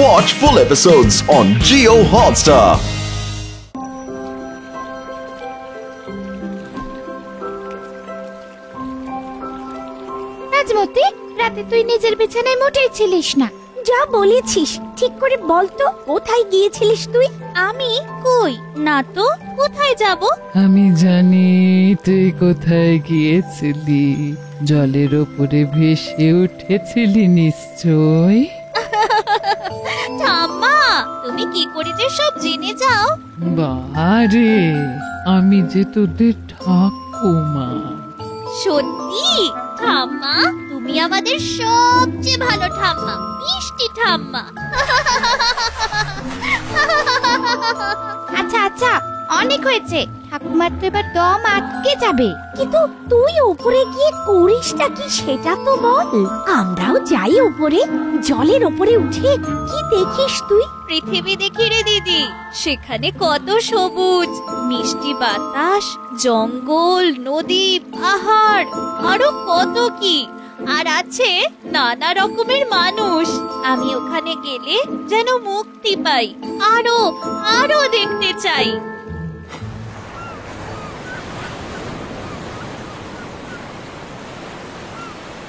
Watch full episodes on Jio Hotstar. রাজমতি, রাতে তুই নিজের বিছানায় মোটেই ছিলিস না। যা বলেছিস ঠিক করে বল তো, কোথায় গিয়েছিলিস তুই? আমি কই না তো, কোথায় যাব? আমি জানি তুই কোথায় গিয়েছিলি। জলের ওপরে ভেসে উঠেছিলি নিশ্চয়। ঠাম্মা, তুমি কি করে যে সব জেনে যাও? বারে, আমি যে তোদের ঠাকুমা। সত্যি? ঠাম্মা, তুমি আমাদের সবচেয়ে ভালো ঠাম্মা, মিষ্টি ঠাম্মা। আচ্ছা আচ্ছা, অনেক হয়েছে। ঠাকুমার তো এবার দম আটকে যাবে। কিন্তু তুই উপরে গিয়ে করিসটা কি সেটা তো বল। আমরাও যাই উপরে। জলের উপরে উঠে কি দেখিস তুই? পৃথিবী দেখি রে দিদি, সেখানে কত সবুজ, মিষ্টি বাতাস, জঙ্গল, নদী, পাহাড়, আরো কত কি। আর আছে নানা রকমের মানুষ। আমি ওখানে গেলে যেন মুক্তি পাই, আরো আরো দেখতে চাই।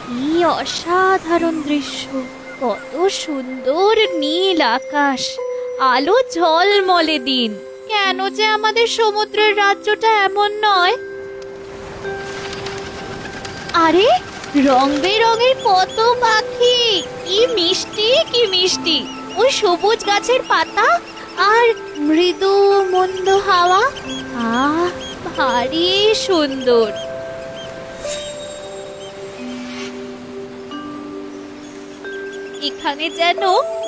কি অসাধারণ দৃশ্য! কত সুন্দর নীল আকাশ, আলো ঝলমলে দিন। কেন যে আমাদের সমুদ্রের রাজ্যটা এমন নয়? আরে, রং বেরঙের কত পাখি! কি মিষ্টি, কি মিষ্টি! ওই সবুজ গাছের পাতা আর মৃদু মন্দ হাওয়া, আহ, ভারী সুন্দর। এখানে যেন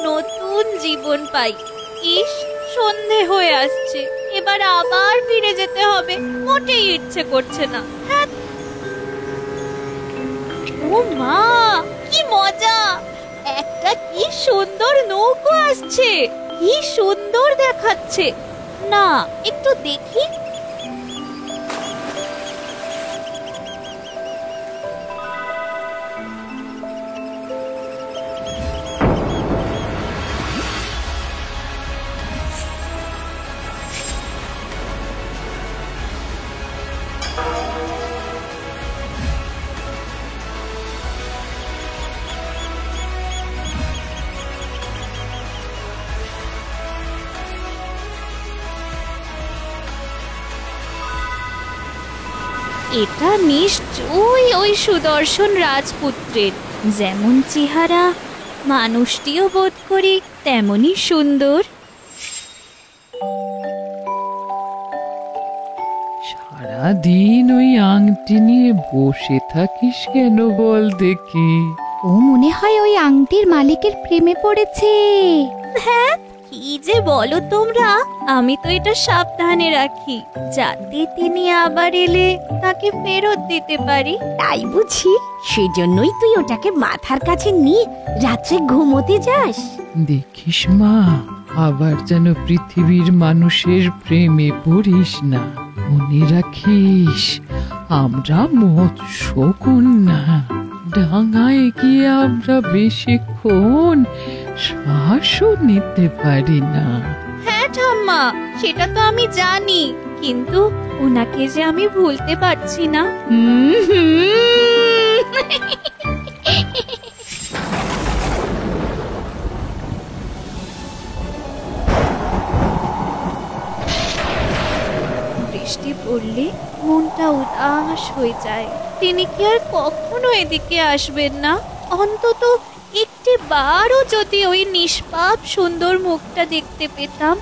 নতুন জীবন পাই। ইস, সন্ধে হয়ে আসছে, এবার আবার ফিরে যেতে হবে। মোটেই ইচ্ছে করছে না। হ্যাঁ। ও মা, কি মজা! একটা কি সুন্দর নৌকো আসছে, কি সুন্দর দেখাচ্ছে। না, একটু দেখি। এটা নিশ্চয়ই ওই সুদর্শন রাজপুত্রের। যেমন চেহারা, মানুষটিও বোধ করি তেমনই সুন্দর। সারাদিন ওই আংটি নিয়ে বসে থাকিস কেন বল দেখি? ও মনে হয় ওই আংটির মালিকের প্রেমে পড়েছে। হ্যাঁ, কি যে বলো তোমরা! আমি তো এটা সাবধানে রাখি, যাতে তিনি আবার এলে তাকে ফেরত দিতে পারি। তাই বুঝি? সেজন্যই তুই ওটাকে মাথার কাছে নিয়ে রাত্রে ঘুমোতে যাস। দেখিস মা, আবার যেন পৃথিবীর মানুষের প্রেমে পড়িস না। মনে রাখিস, আমরা মৎস্য কন্যা। ডাঙায় গিয়ে আমরা বেশিক্ষণ শ্বাসও নিতে পারি না। হ্যাঁ ঠাম্মা, সেটা তো আমি জানি, কিন্তু ওনাকে যে আমি ভুলতে পারছি না। বৃষ্টি পড়লে মনটা উদাস হয়ে যায়। তিনি কি আর কখনো এদিকে আসবেন না? অন্তত একটি বারও যদি ওই নিষ্পাপ সুন্দর মুখটা দেখতে পেতাম।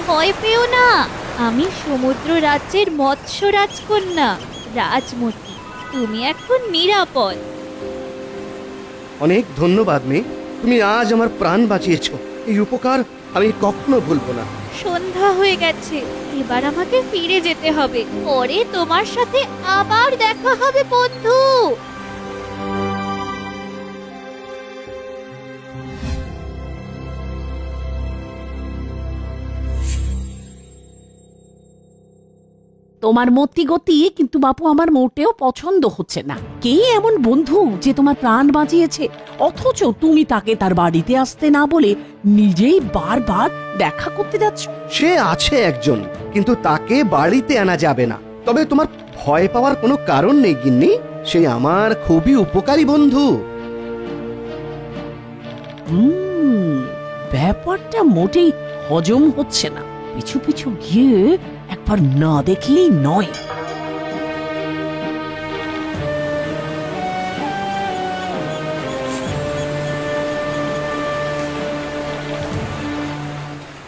ভয় পেও না, আমি সমুদ্র রাজ্যের মৎস্য রাজকন্যা রাজমতি। তুমি এখন নিরাপদ। অনেক ধন্যবাদ মেয়ে, তুমি আজ আমার প্রাণ বাঁচিয়েছো। এই উপকার আমি কখনো ভুলবো না। সন্ধ্যা হয়ে গেছে, এবার আমাকে ফিরে যেতে হবে। পরে তোমার সাথে আবার দেখা হবে বন্ধু। তোমার মতি গতি কিন্তু বাপু আমার মোটেও পছন্দ হচ্ছে না। কে এমন বন্ধু যে তোমার প্রাণ বাঁচিয়েছে, অথচ তুমি তাকে তার বাড়িতে আসতে না বলে নিজেই বারবার দেখা করতে যাচ্ছ? সে আছে একজন, কিন্তু তাকে বাড়িতে আনা যাবে না। তবে তোমার ভয় পাওয়ার কোনো কারণ নেই গিন্নি, সে আমার খুবই উপকারী বন্ধু। ব্যাপারটা মোটেই হজম হচ্ছে না। পিছু পিছু গিয়ে একবার না দেখলেই নয়।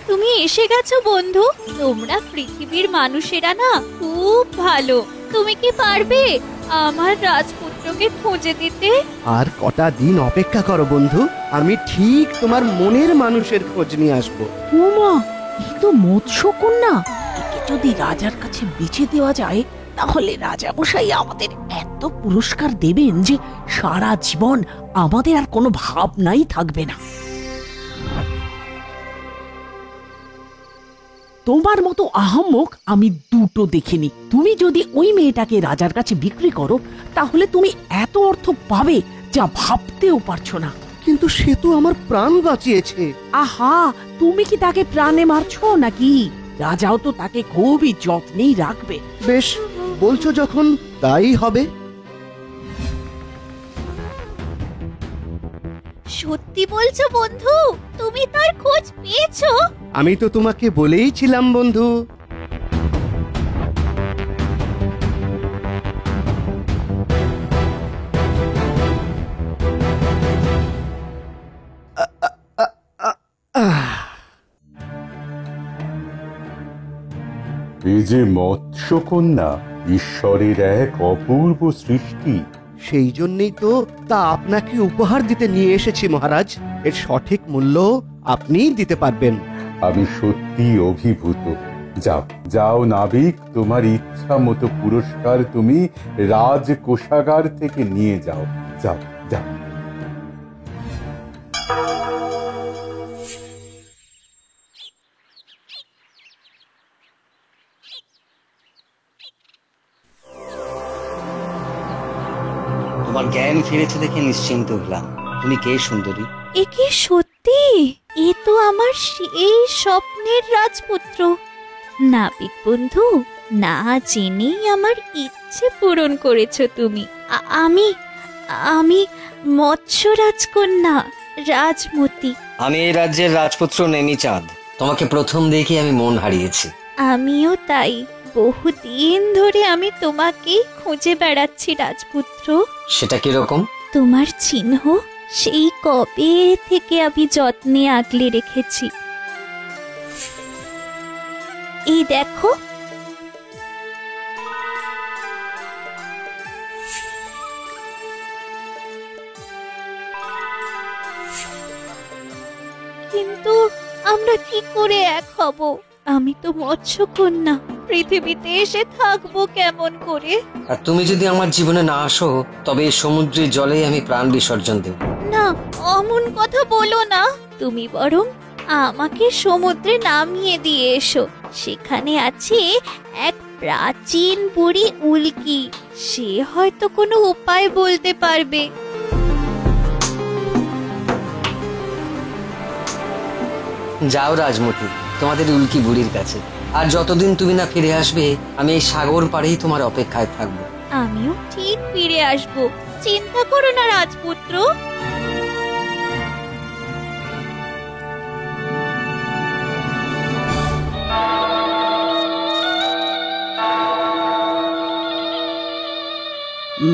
তুমি এসে গেছো বন্ধু। তোমরা পৃথিবীর মানুষেরা না খুব ভালো। তুমি কি পারবে আমার রাজপুত্রকে খুঁজে দিতে? আর কটা দিন অপেক্ষা করো বন্ধু, আমি ঠিক তোমার মনের মানুষের খোঁজ নিয়ে আসবো। ওমা, এই তো মৎস্যকন্যা। একে যদি রাজার কাছে বেচে দেওয়া যায়, তাহলে রাজামশাই আমাদের এত পুরস্কার দেবেন যে সারা জীবন আমাদের আর কোনো ভাবনাই থাকবে না। তোমার মতো আহাম্মক আমি দুটো দেখিনি। তুমি যদি ওই মেয়েটাকে রাজার কাছে বিক্রি করো, তাহলে তুমি এত অর্থ পাবে যা ভাবতেও পারছো না। কিন্তু সে তো আমার প্রাণ বাঁচিয়েছে। আহা, তুমি কি তাকে প্রাণে মারছো নাকি? রাজাও তো তাকে খুবই যত্নেই রাখবে। বেশ, বলছো যখন তাই হবে। সত্যি বলছো বন্ধু? তুমি তার খোঁজ পেয়েছো? আমি তো তোমাকে বলেইছিলাম বন্ধু। এই যে মৎস্যকন্যা, ঈশ্বরের এক অপূর্ব সৃষ্টি। সেই জন্যই তো তা আপনাকে উপহার দিতে নিয়ে এসেছি মহারাজ। এর সঠিক মূল্য আপনিই দিতে পারবেন। আমি সত্যি অভিভূত। যাও যাও নাবিক, তোমার ইচ্ছা মতো পুরস্কার তুমি রাজকোষাগার থেকে নিয়ে যাও। যাও যাও। তোমার জ্ঞান ফিরেছে দেখে নিশ্চিন্ত হলাম। তুমি কে সুন্দরী? এ কি সত্যি? এ তো আমার সেই স্বপ্নের রাজপুত্র। নাবিক বন্ধু, না জেনেই আমার ইচ্ছে পূরণ করেছো তুমি। আমি আমি মৎস্য রাজকন্যা রাজমতি। আমি এই রাজ্যের রাজপুত্র নেমিচাঁদ। তোমাকে প্রথম দেখে আমি মন হারিয়েছি। আমিও তাই। বহুদিন ধরে আমি তোমাকে খুঁজে বেড়াচ্ছি রাজপুত্র। সেটা কিরকম? তোমার চিহ্ন সেই কবে থেকে আমি যত্নে আগলে রেখেছি। এই দেখো। কিন্তু আমরা কি করে এক হব? আমি তো মৎস্যকন্যা, পৃথিবীতে এসে থাকবো কেমন করে? আর তুমি যদি আমার জীবনে না আসো, তবে এই সমুদ্রের জলে আমি প্রাণ বিসর্জন দেব। না, অমন কথা বলো না। তুমি বরং আমাকে সমুদ্রে নামিয়ে দিয়ে এসো। সেখানে আছে এক প্রাচীন বুড়ি উল্কি। সে হয়তো কোনো উপায় বলতে পারবে। যাও রাজমতি, তোমাদের উল্কি বুড়ির কাছে। আর যতদিন তুমি না ফিরে আসবে, আমি এই সাগর পাড়েই তোমার অপেক্ষায় থাকবো। আমিও ঠিক ফিরে আসবো, চিন্তা করো না রাজপুত্র।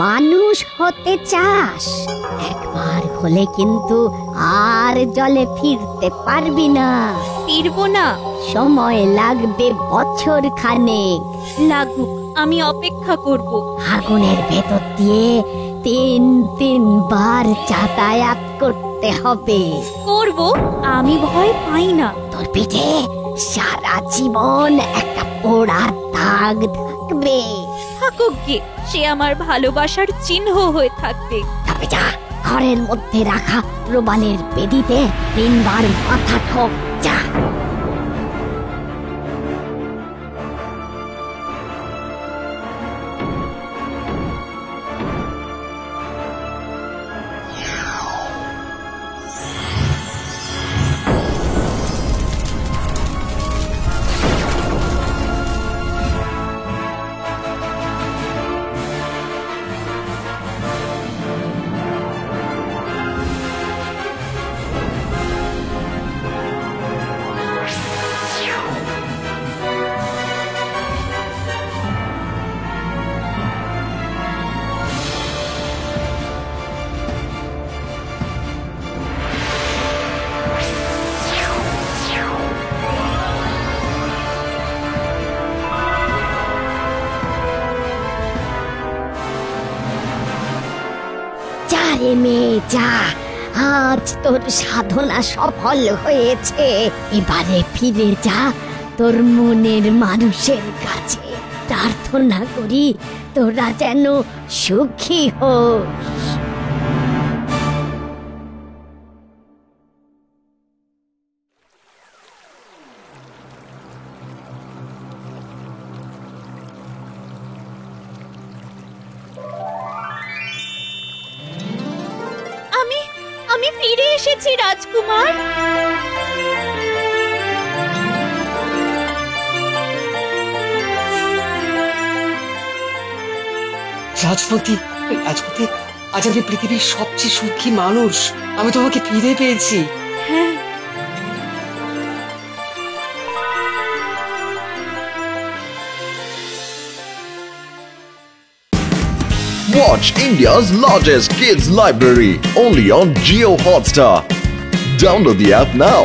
মানুষ হতে চাস? একবার হলে কিন্তু আর জলে ফিরতে পারবি না। ফিরবো না? সময় লাগবে বছর খানেক। লাগুক, আমি অপেক্ষা করব। আগুনের ভেতর দিয়ে 3 বার যাতায়াত করতে হবে। করব, আমি ভয় পাই না। তোর পিঠে সারা জীবন একটা পোড়া দাগ থাকবে। থাকুক গে, সে আমার ভালোবাসার চিহ্ন হয়ে থাকবে। তবে যা, ঘরের মধ্যে রাখা প্রবালের বেদিতে 3 বার মাথা ঠোক, যা। রে মেয়ে যা, আজ তোর সাধনা সফল হয়েছে। এবারে ফিরে যা তোর মনের মানুষের কাছে। প্রার্থনা করি তোরা যেন সুখী হোস। আমি ফিরে এসেছি রাজকুমার। রাজপতি, রাজপতি, আজ আমি পৃথিবীর সবচেয়ে সুখী মানুষ। আমি তোমাকে ফিরে পেয়েছি। হ্যাঁ, Watch India's largest kids library only on Jio Hotstar. Download the app now.